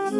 In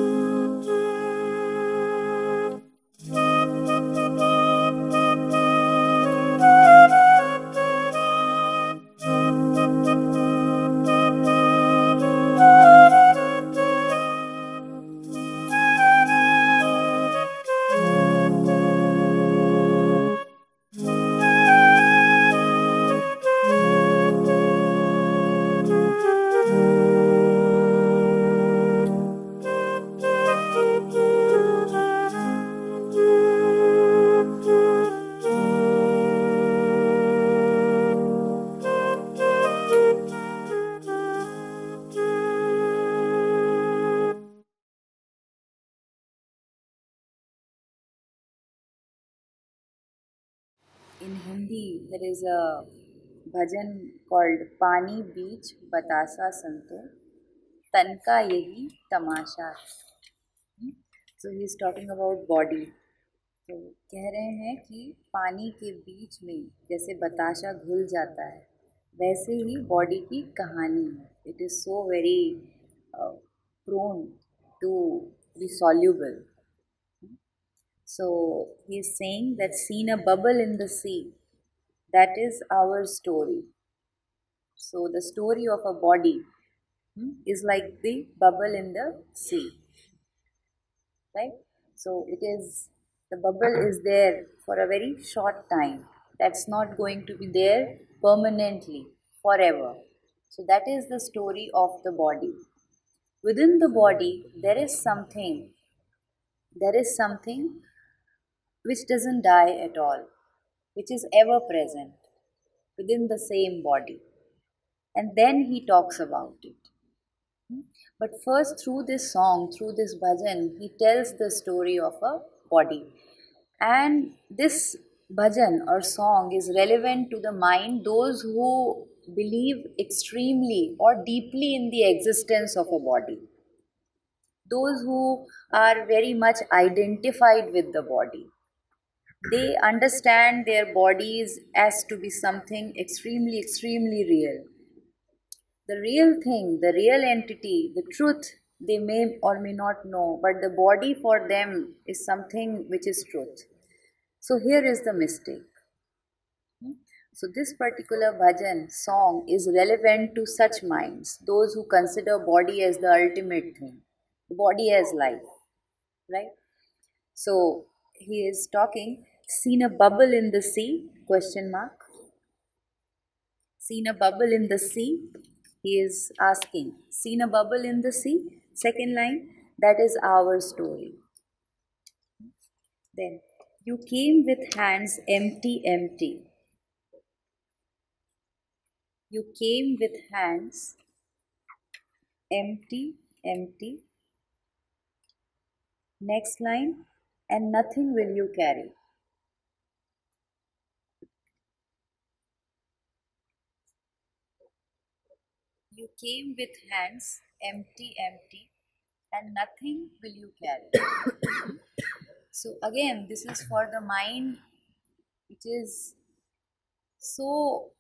Hindi, there is a bhajan called Pani Beach Batasa Santo Tanka Yehi Tamasha. So he is talking about body. तो कह रहे हैं कि पानी के बीच में जैसे बताशा घुल जाता है वैसे ही बॉडी की कहानी है. It is so very prone to be soluble. So he is saying that seen a bubble in the sea, that is our story. So the story of a body is like the bubble in the sea, right? So the bubble is there for a very short time. That's not going to be there permanently, forever. So that is the story of the body. Within the body, there is something which doesn't die at all, which is ever present within the same body. And then he talks about it. But first, through this song, through this bhajan, he tells the story of a body. And this bhajan or song is relevant to the mind, those who believe extremely or deeply in the existence of a body. Those who are very much identified with the body. They understand their bodies as to be something extremely, extremely real. The real thing, the real entity, the truth, they may or may not know, but the body for them is something which is truth. So here is the mistake. So this particular bhajan song is relevant to such minds, those who consider body as the ultimate thing, the body as life, right? So he is talking, seen a bubble in the sea, question mark. Seen a bubble in the sea, he is asking, seen a bubble in the sea, second line, that is our story. Then, you came with hands empty, empty. You came with hands empty, empty. Next line, and nothing will you carry. You came with hands empty, empty, and nothing will you carry. So again, this is for the mind which is so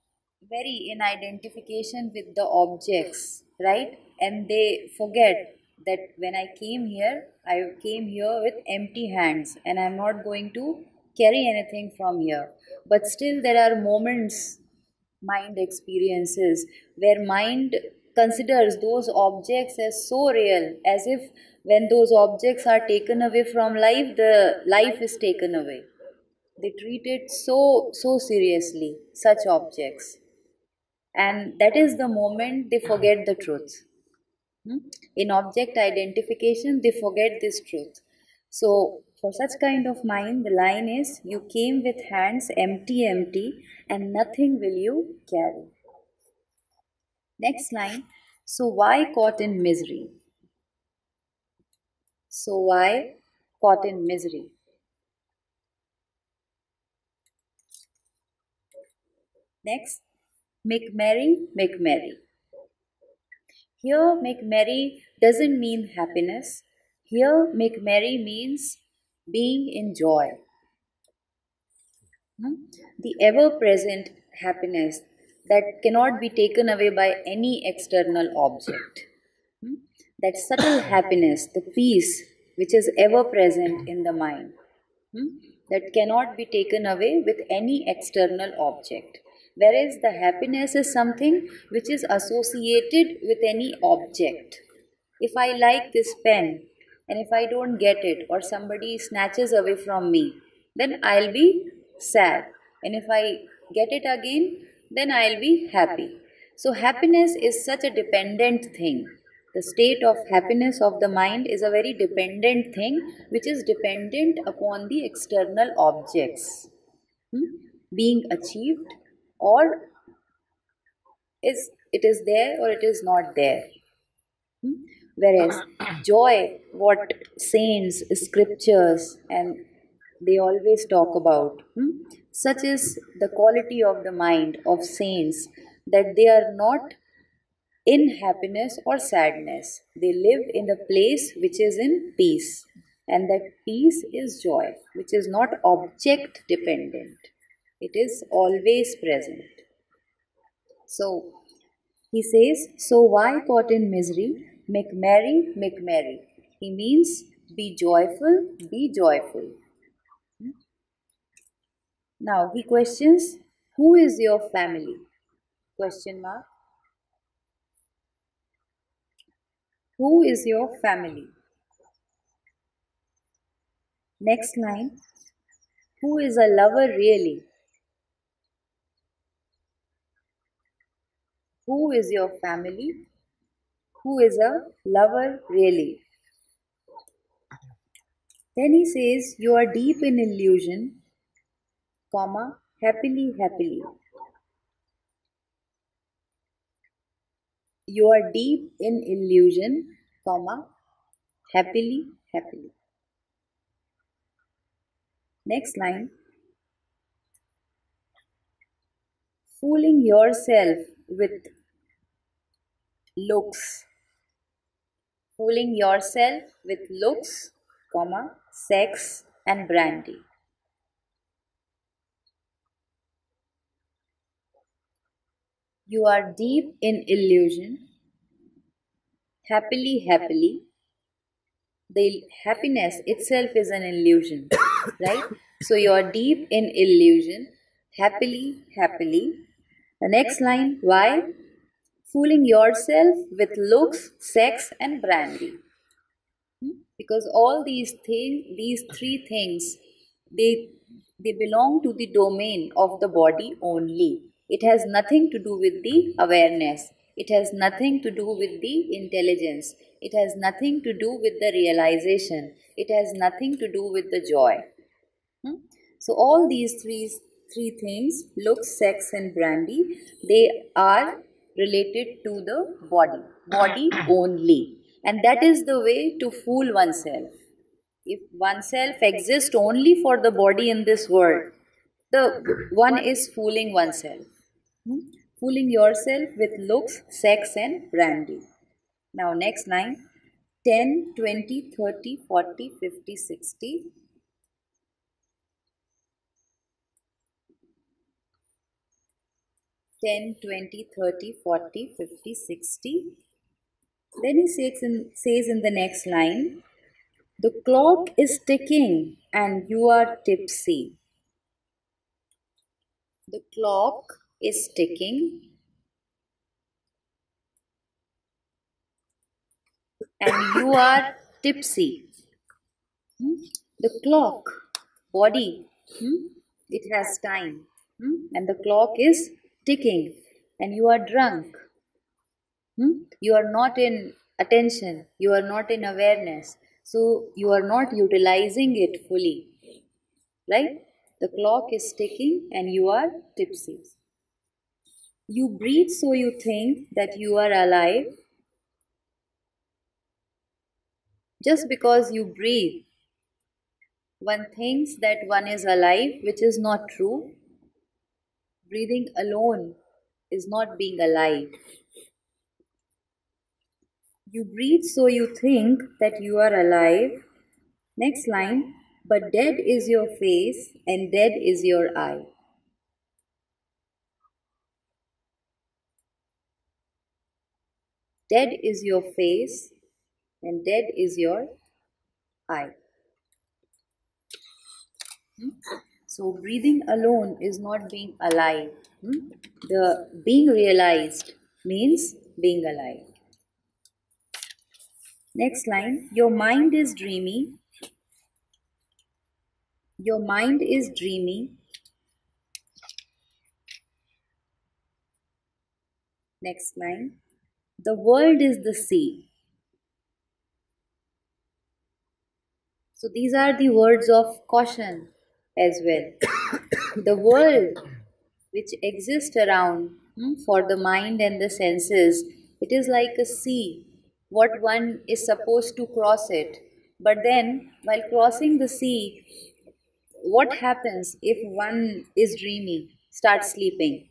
very in identification with the objects, right? And they forget that when I came here with empty hands and I'm not going to carry anything from here. But still there are moments, mind experiences, where mind considers those objects as so real, as if when those objects are taken away from life, the life is taken away. They treat it so seriously, such objects. And that is the moment they forget the truth. In object identification, they forget this truth. So, for such kind of mind, the line is, you came with hands empty, empty, and nothing will you carry. Next line, so why caught in misery? So why caught in misery? Next, make merry, make merry. Here, make merry doesn't mean happiness. Here, make merry means being in joy. The ever-present happiness that cannot be taken away by any external object. that subtle happiness, the peace which is ever present in the mind, that cannot be taken away with any external object. Whereas the happiness is something which is associated with any object. If I like this pen and if I don't get it or somebody snatches away from me, then I'll be sad. And if I get it again, then I'll be happy. So, happiness is such a dependent thing. The state of happiness of the mind is a very dependent thing which is dependent upon the external objects being achieved, or it is there or it is not there. Whereas joy, what saints, scriptures, and they always talk about, such is the quality of the mind of saints, that they are not in happiness or sadness. They live in a place which is in peace, and that peace is joy, which is not object dependent. It is always present. So, he says, so why caught in misery? Make merry, make merry. He means be joyful, be joyful. Now he questions, who is your family? Question mark. Who is your family? Next line, who is a lover really? Who is your family? Who is a lover really? Then he says, you are deep in illusion, comma, happily, happily. You are deep in illusion, comma, happily, happily. Next line, fooling yourself with looks. Fooling yourself with looks, comma, sex and brandy. You are deep in illusion, happily, happily. The happiness itself is an illusion, right? So you are deep in illusion, happily, happily. The next line, why? Fooling yourself with looks, sex and brandy. Because all these three things, they belong to the domain of the body only. It has nothing to do with the awareness. It has nothing to do with the intelligence. It has nothing to do with the realization. It has nothing to do with the joy. So all these three things, looks, sex and brandy, they are related to the body only. And that is the way to fool oneself. If oneself exists only for the body in this world, the one is fooling oneself. Fooling yourself with looks, sex and brandy. Now next line, 10, 20, 30, 40, 50, 60. 10, 20, 30, 40, 50, 60. Then he says in the next line, the clock is ticking and you are tipsy. The clock is ticking and you are tipsy. The clock, body, it has time. And the clock is ticking and you are drunk. You are not in attention, you are not in awareness, so you are not utilizing it fully, right? The clock is ticking and you are tipsy. You breathe so you think that you are alive. Just because you breathe, one thinks that one is alive, which is not true. Breathing alone is not being alive. You breathe so you think that you are alive. Next line, but dead is your face and dead is your eye. Dead is your face and dead is your I. So breathing alone is not being alive. The being realized means being alive. Next line, your mind is dreamy. Your mind is dreamy. Next line, the world is the sea. So these are the words of caution as well. The world which exists around for the mind and the senses, it is like a sea, what one is supposed to cross it. But then, while crossing the sea, what happens if one is dreamy, starts sleeping?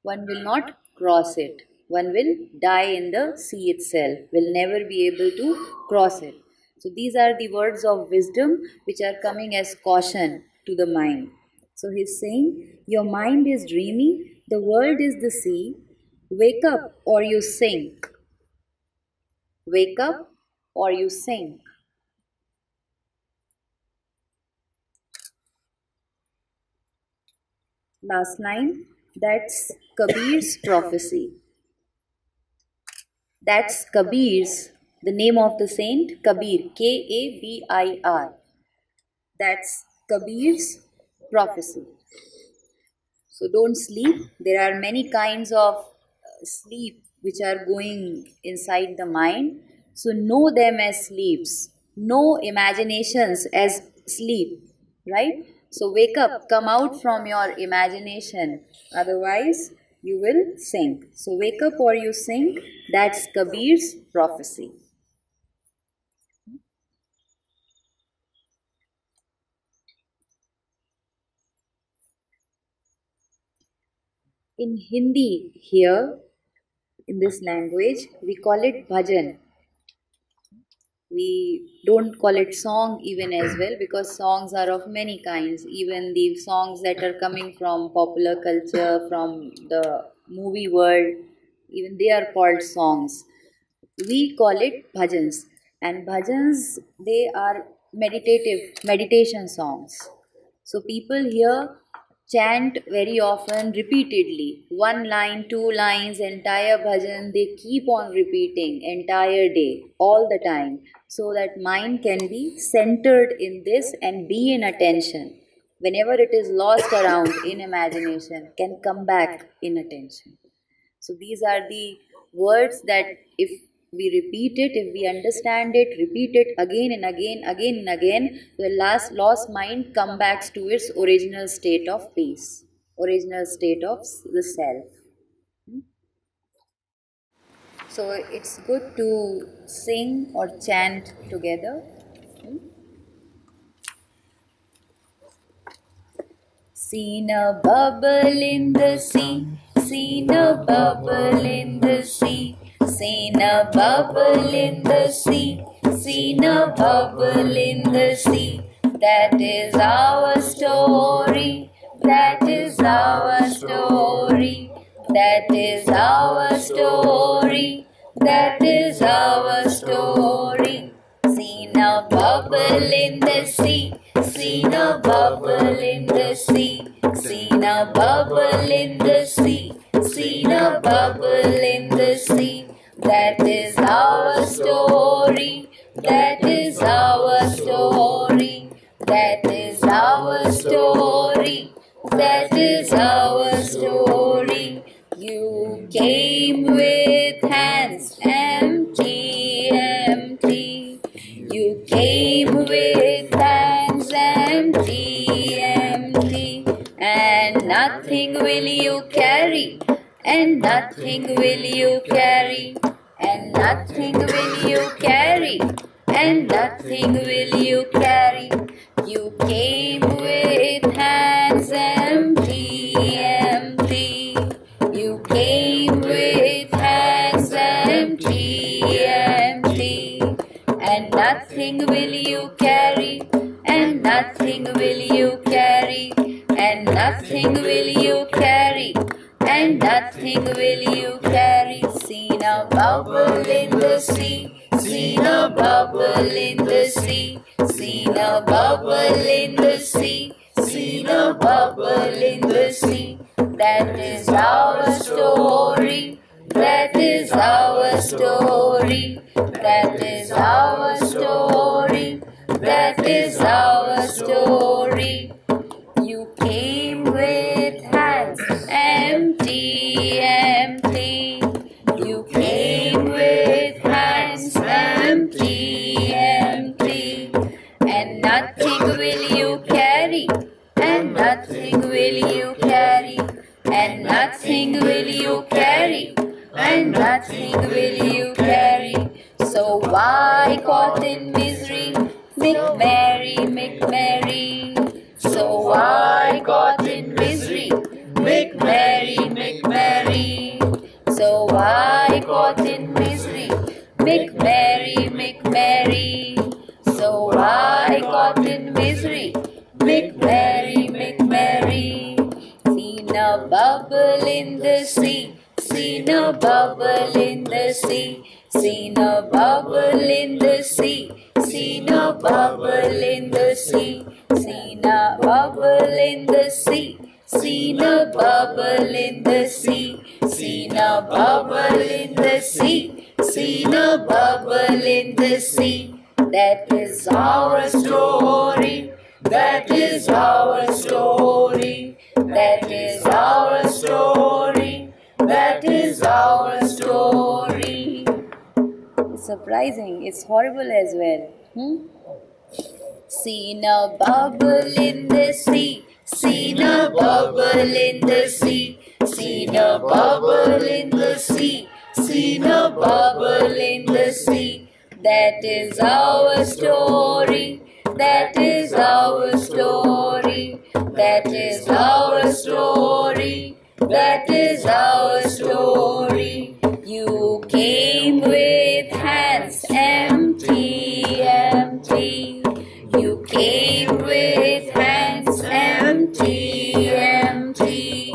One will not cross it. One will die in the sea itself, will never be able to cross it. So these are the words of wisdom which are coming as caution to the mind. So he's saying, your mind is dreamy, the world is the sea, wake up or you sink. Wake up or you sink. Last line, that's Kabir's prophecy. That's Kabir's, the name of the saint, Kabir, Kabir. That's Kabir's prophecy. So don't sleep. There are many kinds of sleep which are going inside the mind. So know them as sleeps. Know imaginations as sleep. Right? So wake up, come out from your imagination. Otherwise, you will sink. So wake up or you sink. That's Kabir's prophecy. In Hindi here, in this language, we call it bhajan. We don't call it song even as well, because songs are of many kinds. Even the songs that are coming from popular culture, from the movie world, even they are called songs. We call it bhajans. And bhajans, they are meditation songs. So people here chant very often repeatedly. One line, two lines, entire bhajan, they keep on repeating entire day, all the time, so that mind can be centered in this and be in attention. Whenever it is lost around in imagination, can come back in attention. So these are the words that if we repeat it, if we understand it, repeat it again and again, the lost mind comes back to its original state of peace, original state of the self. So it's good to sing or chant together. Seen a bubble in the sea, seen a bubble in the sea, seen a bubble in the sea, seen a bubble in the sea. That is our story, that is our story, that is our story, that is our story. Seen a bubble in the sea, seen a bubble in the sea, seen a bubble in the sea, seen a bubble in the sea. That is our story, that is our story, that is our story, that is our story. You came with hands empty, empty. You came with hands empty, empty. And nothing will you carry, and nothing will you carry, and nothing will you carry, and nothing will you carry. You came with hands empty, empty. You came with hands empty, empty. And nothing will you carry, and nothing will you carry, and nothing will you carry, and nothing will you carry. Seen a bubble in the sea, seen a bubble in the sea, seen a bubble in the sea, seen a bubble in the sea. That is our story. That is our story. That is our story. That is our story. You came with hands empty, empty. You came with hands empty, empty. And nothing will you carry, and nothing will you carry, and nothing will you carry, and nothing will you carry. So why caught in misery, make merry, make merry. So why caught in misery, make merry, make merry. So why caught in misery, make merry, make merry. So why caught in misery, make merry, make merry. Seen a bubble in the sea, seen a bubble in the sea, seen a bubble in the sea, seen a bubble in the sea, seen a bubble in the sea, seen a bubble in the sea, seen a bubble in the sea, seen a bubble in the sea. That is our story. That is our story. That is our story. That is our story. It's surprising. It's horrible as well. Seen a bubble in the sea. Seen a bubble in the sea. Seen a bubble in the sea. Seen a bubble in the sea. That is our story. That is our story. That is our story. That is our story. You came with hands empty, empty. You came with hands empty, empty.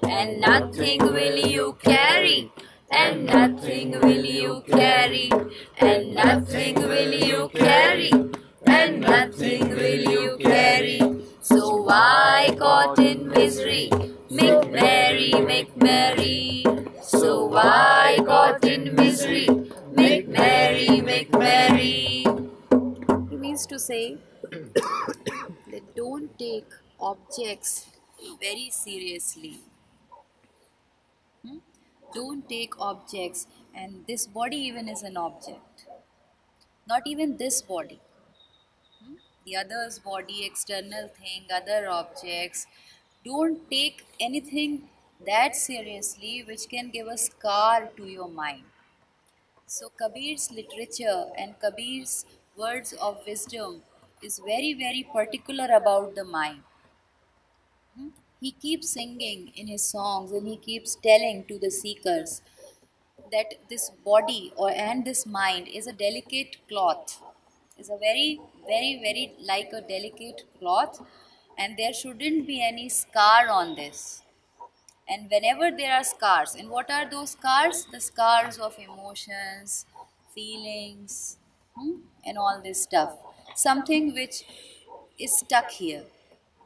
And nothing will you carry, and nothing will you carry, and nothing will you carry, and nothing will you carry. So why caught in misery, make merry, make merry. So why caught in misery, make merry, make merry. He means to say that don't take objects very seriously. Don't take objects, and this body even is an object. Not even this body. The other's body, external thing, other objects. Don't take anything that seriously which can give a scar to your mind. So Kabir's literature and Kabir's words of wisdom is very, very particular about the mind. He keeps singing in his songs and he keeps telling to the seekers that this body and this mind is a delicate cloth, is a very, very, very like a delicate cloth, and there shouldn't be any scar on this. And whenever there are scars, and what are those scars? The scars of emotions, feelings, and all this stuff. Something which is stuck here,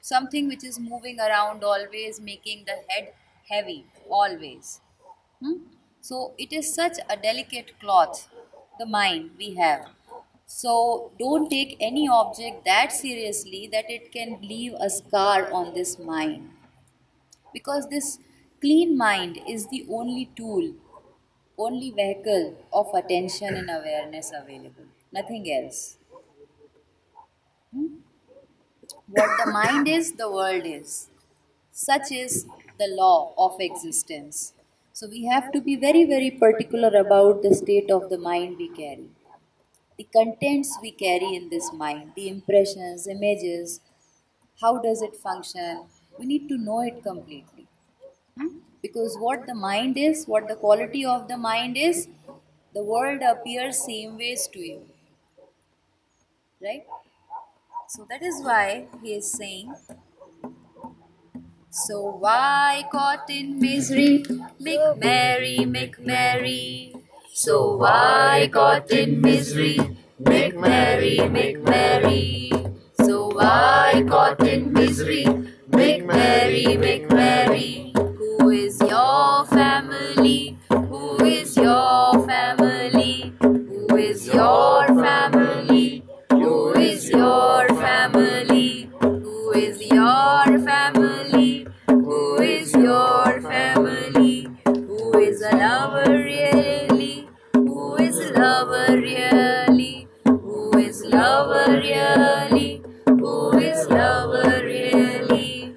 something which is moving around always, making the head heavy always. So it is such a delicate cloth, the mind we have. So don't take any object that seriously that it can leave a scar on this mind. Because this clean mind is the only tool, only vehicle of attention and awareness available. Nothing else. What the mind is, the world is. Such is the law of existence. So we have to be very, very particular about the state of the mind we carry. The contents we carry in this mind, the impressions, images, how does it function? We need to know it completely. Because what the mind is, what the quality of the mind is, the world appears same ways to you. Right? So that is why he is saying, so why caught in misery, make merry, make merry. So why caught in misery? Make merry, make merry. So why caught in misery? Make merry, make merry. Who is your family? Who is your family? Who is your family? Who is your family? Who is your family? Who is your family? Who is a lover really? Who is lover really? Who is lover really? Who is lover really?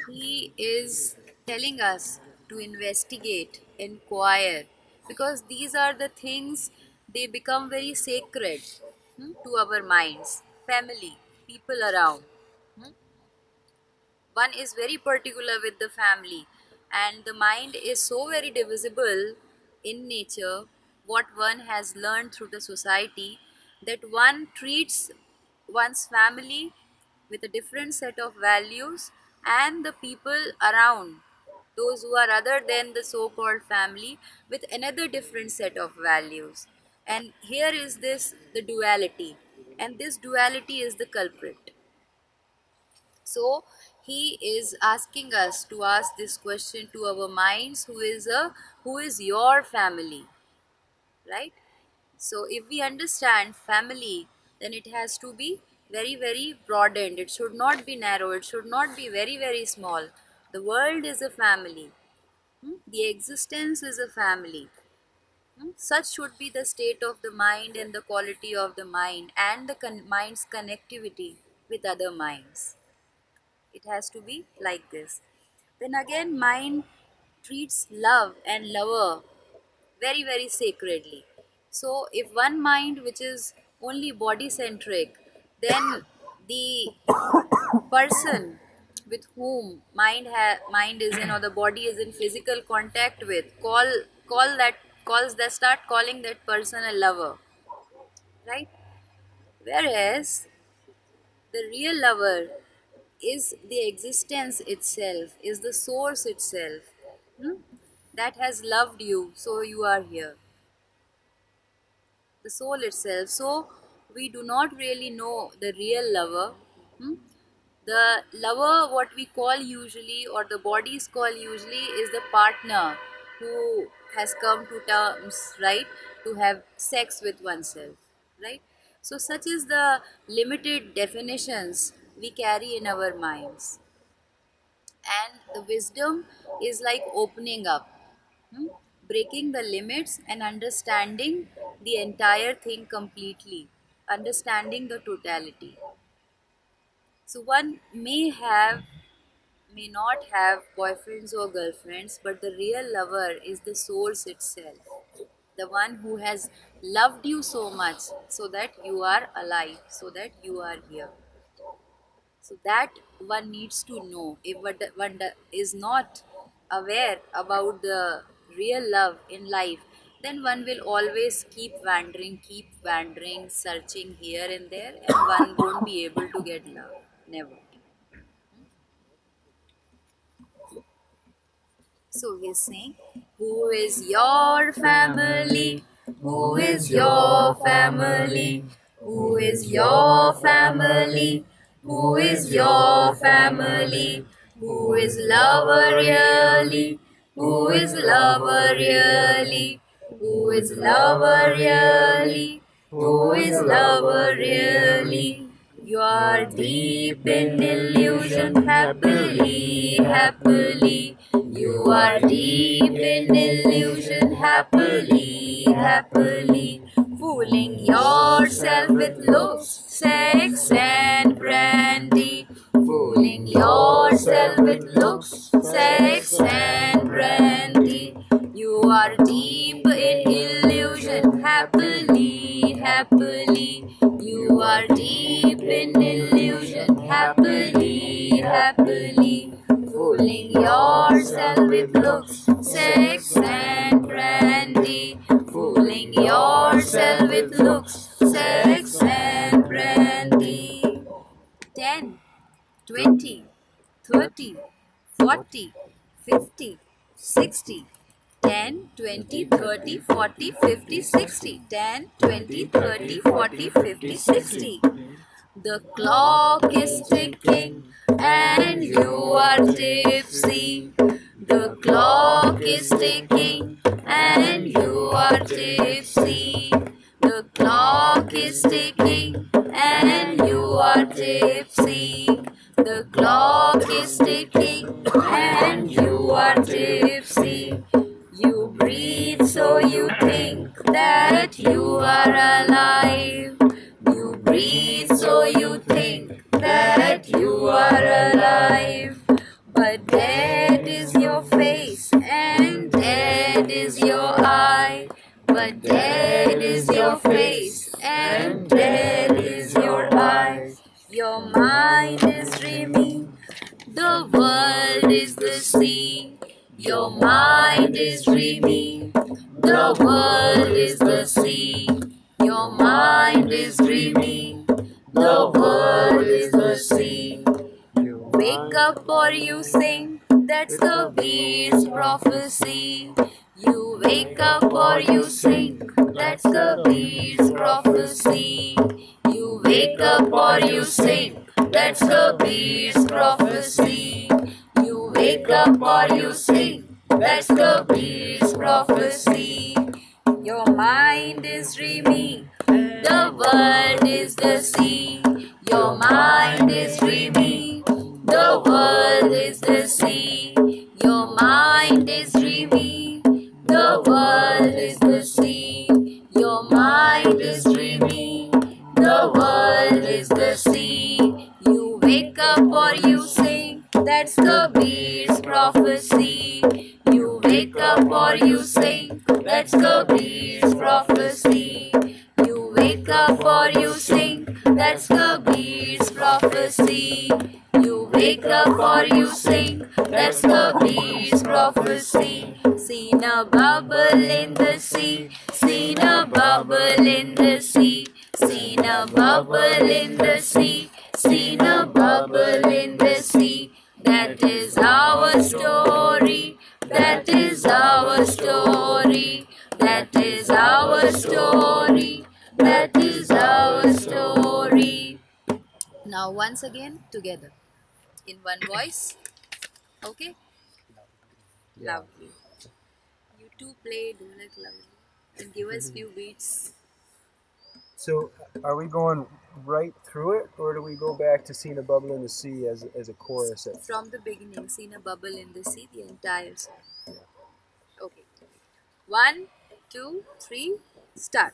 He is telling us to investigate, inquire, because these are the things, they become very sacred to our minds, family, people around. One is very particular with the family, and the mind is so very divisible in nature, what one has learned through the society, that one treats one's family with a different set of values, and the people around, those who are other than the so-called family, with another different set of values. And here is this the duality, and this duality is the culprit. So he is asking us to ask this question to our minds: who is your family, right? So if we understand family, then it has to be very very broadened. It should not be narrow. It should not be very very small. The world is a family. The existence is a family. Such should be the state of the mind and the quality of the mind and the mind's connectivity with other minds. It has to be like this. Then again, mind treats love and lover very, very sacredly. So, if one mind which is only body centric, then the person with whom mind is in, or the body is in physical contact with, calls that start calling that person a lover, right? Whereas the real lover is the existence itself, is the source itself, hmm, that has loved you, so you are here. The soul itself. So we do not really know the real lover. hmm. The lover, what we call usually, or the bodies call usually, is the partner who has come to terms, right, to have sex with oneself, right? So such is the limited definitions we carry in our minds. And the wisdom is like opening up, hmm, breaking the limits and understanding the entire thing completely, understanding the totality. So one may not have boyfriends or girlfriends, but the real lover is the source itself, the one who has loved you so much so that you are alive, so that you are here. So that one needs to know. If one is not aware about the real love in life, then one will always keep wandering, searching here and there, and one won't be able to get love. Never. So he's saying, who is your family? Who is your family? Who is your family? Who is your family? Who is lover really? Who is lover really? Who is lover really? Who is lover really? You are deep in illusion, happily, happily. You are deep in illusion, happily, happily. Fooling yourself with looks, sex and brandy. Fooling yourself with looks, sex and brandy. You are deep in illusion, happily, happily. You are deep in illusion, happily, happily. Fooling yourself with looks, sex and brandy. Fooling yourself with looks, sex and brandy. 10, 20, 30, 40, 50, 60. 10, 20, 30, 40, 50, 60. 10, 20, 30, 40, 50, 60. The clock is ticking and you are tipsy. The clock is ticking and you are tipsy. The clock is ticking and you are tipsy. The clock is ticking and you are tipsy. You breathe so you think that you are alive. You breathe so you think that you are alive. But dead is your face and dead is your eye. But dead is your face and dead is your eye. Your mind is dreaming, the world is the sea. Your mind is dreaming, the world is the sea. Your mind is dreaming, the world is the sea. You wake up or you sing, that's the bee's prophecy. You wake up or you sing, that's the bee's prophecy. You wake up or you sing, that's the bee's prophecy. You wake up or you sing, that's the bee's prophecy. Your mind is dreaming, the world is the sea. Your mind is dreaming, the world is the sea. Your mind is dreaming, the world is the sea. Your mind is dreaming, the world is the sea. You wake up or you sing, that's the bee's prophecy. You wake up or you sing, that's the bee's prophecy. You wake up or you sing, that's the bee's prophecy. You wake up or you sing, that's the bee's prophecy. Seen a bubble in the sea, seen a bubble in the sea. Seen a bubble in the sea, seen a bubble in the sea. That is our story, that is our story, that is our story, that is our story. Now once again together in one voice. Okay? Yeah. Lovely. You two play, do like lovely. And give us few beats. So, are we going right through it, or do we go back to Seen a Bubble in the Sea as a chorus? From the beginning, seen a bubble in the sea, the entire song. Okay. 1, 2, 3, start.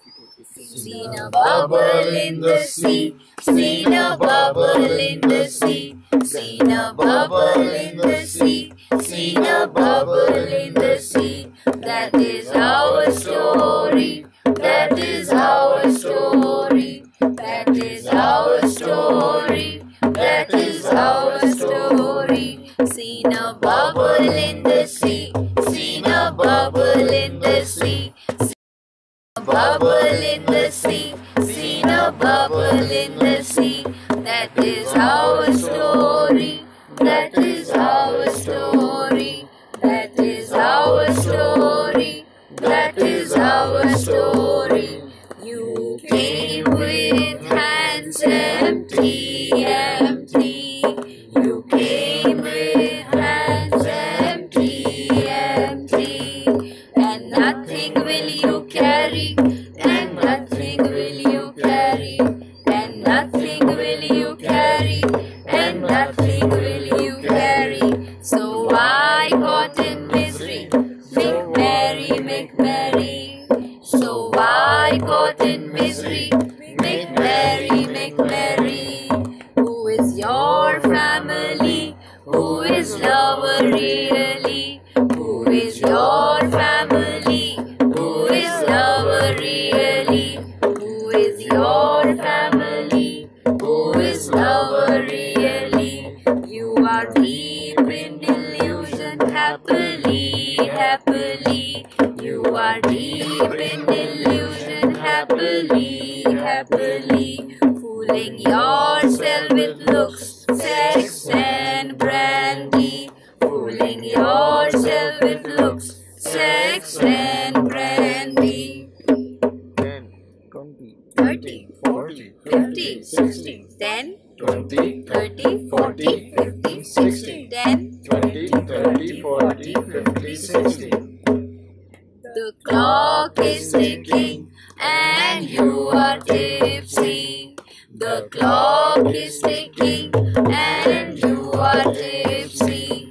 Seen a bubble in the sea, seen a bubble in the sea, seen a bubble in the sea, seen a bubble in the sea. That is our story, that is our story, that is our story, that is our story. Seen a bubble in the sea, seen a bubble in the sea, a bubble in the sea, seen a bubble in the sea. That is our story, that is our story, that is our story, that is our story. You came with hands empty, empty. You came with hands empty, empty. And nothing will you carry, and nothing will you carry, and nothing will you carry, and nothing will you carry. So why got in misery? Make merry, make merry. So why got in misery? Make merry, make merry. Who is your family? Who is lover really? Who is your family? Who is lover really? Who is your family? Who is lover really? You are deep in illusion, happily, happily. You are deep in illusion, happily, happily. Fooling yourself with looks, sex and brandy. Fooling yourself with looks, sex 60, 10, 20, 30, 40, 50, 60, 10. 20, 30, 40, 50, 60. The clock is ticking and you are tipsy. The clock is ticking and you are tipsy.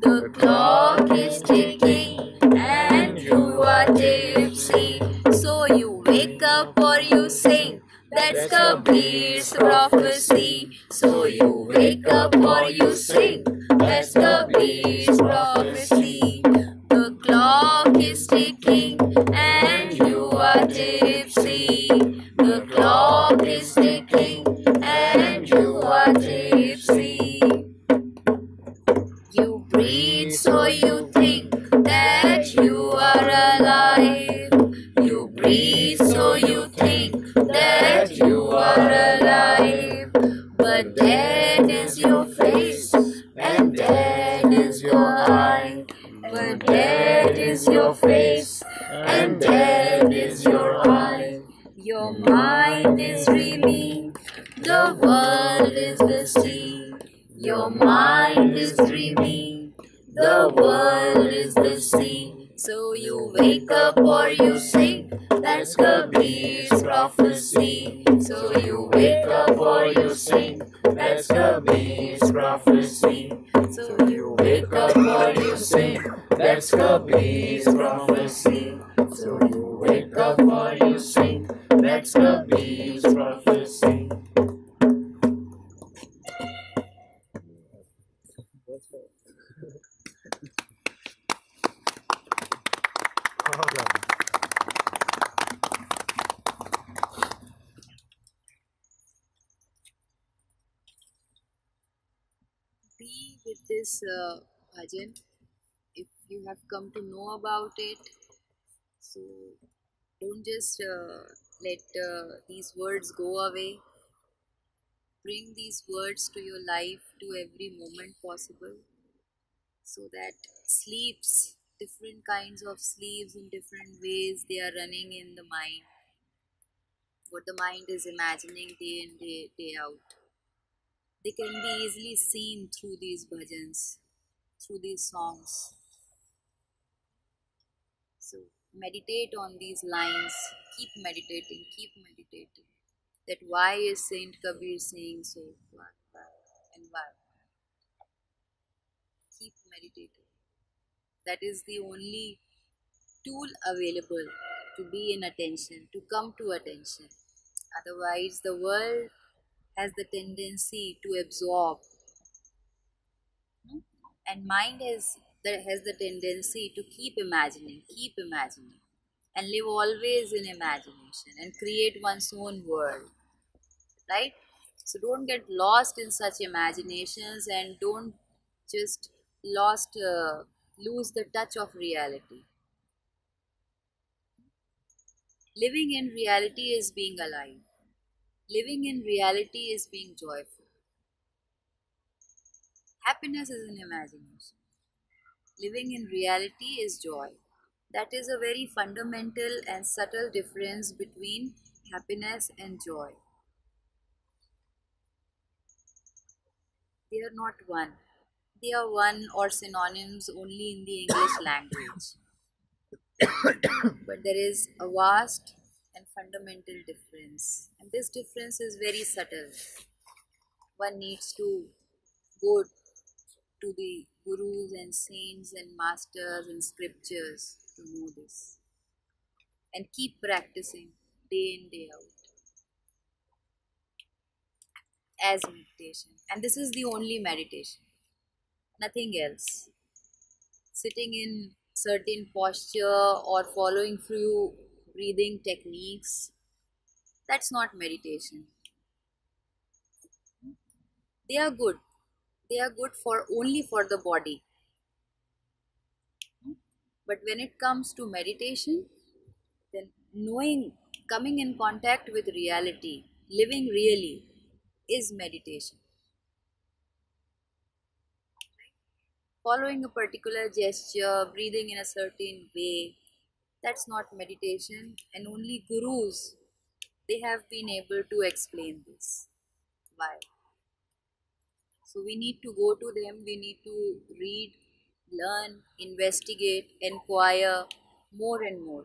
The clock is ticking and you are tipsy. So you wake up or you sing. That's Kabir's prophecy. So you wake up or you sing. That's Kabir's prophecy. The clock is ticking and you are tipsy. The clock is ticking and you are tipsy. You breathe so you think that you are alive. You breathe so you think that you are alive. But dead is your face and dead is your eye. But dead is your face and dead is your eye. Your mind is dreaming, the world is the sea. Your mind is dreaming, the world is the sea. So you wake up or you sing, that's Kabir's prophecy. So you wake up or you sing, that's Kabir's prophecy. So you wake up or you sing, that's Kabir's prophecy. So you wake up or you sing, that's Kabir's prophecy. Well done. Be with this bhajan if you have come to know about it. So don't just let these words go away. Bring these words to your life to every moment possible so that sleeps, different kinds of sleeps in different ways, they are running in the mind. What the mind is imagining day in, day out. They can be easily seen through these bhajans, through these songs. So meditate on these lines, keep meditating, keep meditating. That why is Saint Kabir saying so? Why? And why? Keep meditating. That is the only tool available to be in attention, to come to attention. Otherwise, the world has the tendency to absorb, and mind has the tendency to keep imagining, and live always in imagination and create one's own world, right? So don't get lost in such imaginations and don't just lose the touch of reality. Living in reality is being alive. Living in reality is being joyful. Happiness is an imagination. Living in reality is joy. That is a very fundamental and subtle difference between happiness and joy. They are not one. They are one or synonyms only in the English language. But there is a vast and fundamental difference. And this difference is very subtle. One needs to go to the gurus and saints and masters and scriptures to know this. And keep practicing day in, day out as meditation. And this is the only meditation, nothing else. Sitting in certain posture or following through breathing techniques, that's not meditation. They are good. They are good for only for the body. But when it comes to meditation, then knowing, coming in contact with reality, living really is meditation. Following a particular gesture, breathing in a certain way, that's not meditation, and only gurus, they have been able to explain this. Why? So we need to go to them, we need to read, learn, investigate, inquire more and more.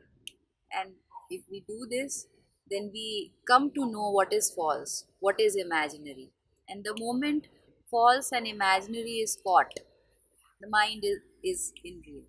And if we do this, then we come to know what is false, what is imaginary. And the moment false and imaginary is caught, the mind is in real.